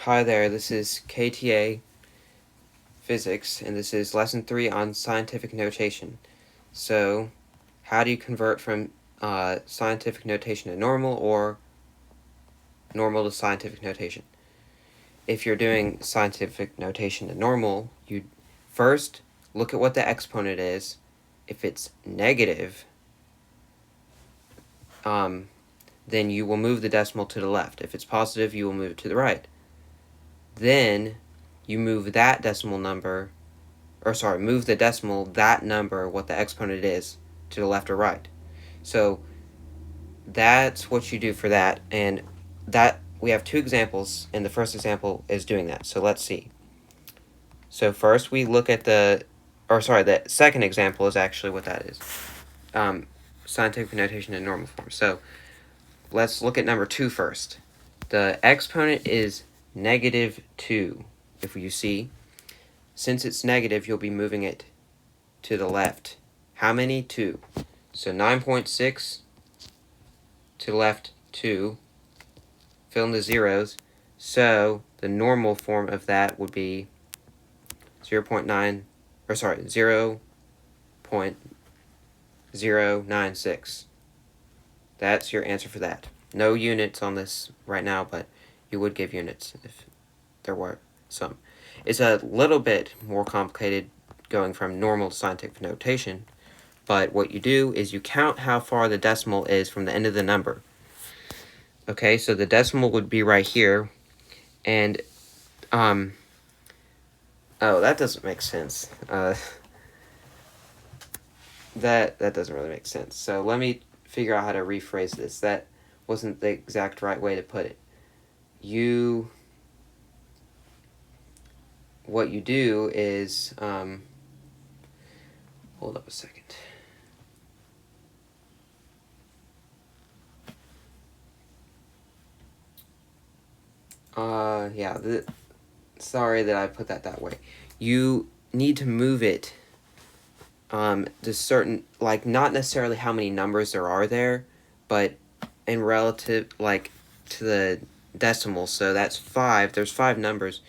Hi there, this is KTA Physics, and this is Lesson 3 on Scientific Notation. So, how do you convert from scientific notation to normal, or normal to scientific notation? If you're doing scientific notation to normal, you first look at what the exponent is. If it's negative, then you will move the decimal to the left. If it's positive, you will move it to the right. Then you move that decimal number, move the decimal, that number, what the exponent is, to the left or right. So that's what you do for that, and that we have two examples, and the first example is doing that. So let's see. So first we look at the second example is actually what that is. Scientific notation in normal form. So let's look at number 2 first. The exponent is -2. If you see, since it's negative, you'll be moving it to the left. How many? 2. So 9.6 to the left, 2. Fill in the zeros. So the normal form of that would be 0.096. That's your answer for that. No units on this right now, but you would give units if there were some. It's a little bit more complicated going from normal to scientific notation, but what you do is you count how far the decimal is from the end of the number. Okay, so the decimal would be right here, and oh, that doesn't make sense. That doesn't really make sense. So let me figure out how to rephrase this. That wasn't the exact right way to put it. What you do is, hold up a second. Sorry that I put that way. You need to move it to certain, like, not necessarily how many numbers there are there, but in relative, like, to the decimal. So that's 5. There's 5 numbers.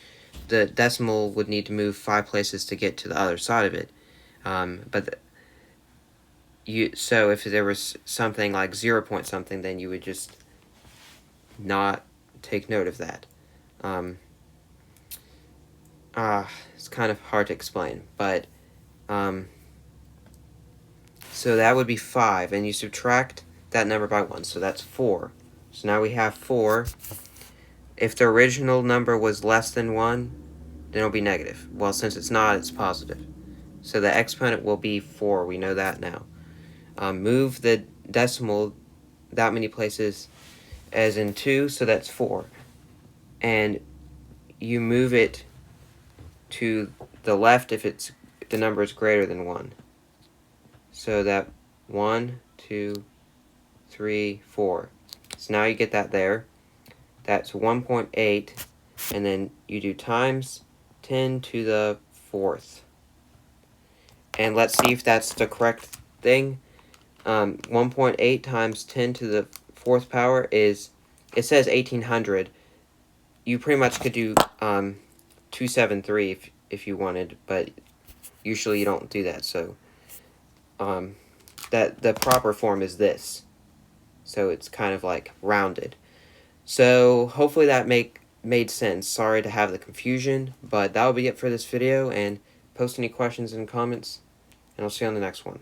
The decimal would need to move 5 places to get to the other side of it. So if there was something like 0 point something, then you would just not take note of that. It's kind of hard to explain, but so that would be 5, and you subtract that number by 1, so that's 4. So now we have 4. If the original number was less than 1, then it'll be negative. Well, since it's not, it's positive. So the exponent will be 4. We know that now. Move the decimal that many places as in 2, so that's 4. And you move it to the left if the number is greater than 1. So that 1, 2, 3, 4. So now you get that there. That's 1.8, and then you do times 10 to the 4th. And let's see if that's the correct thing. 1.8 times 10 to the 4th power is, it says 1800. You pretty much could do 273 if you wanted, but usually you don't do that. So that the proper form is this. So it's kind of like rounded. So hopefully that made sense. Sorry to have the confusion, but that'll be it for this video, and post any questions and comments, and I'll see you on the next one.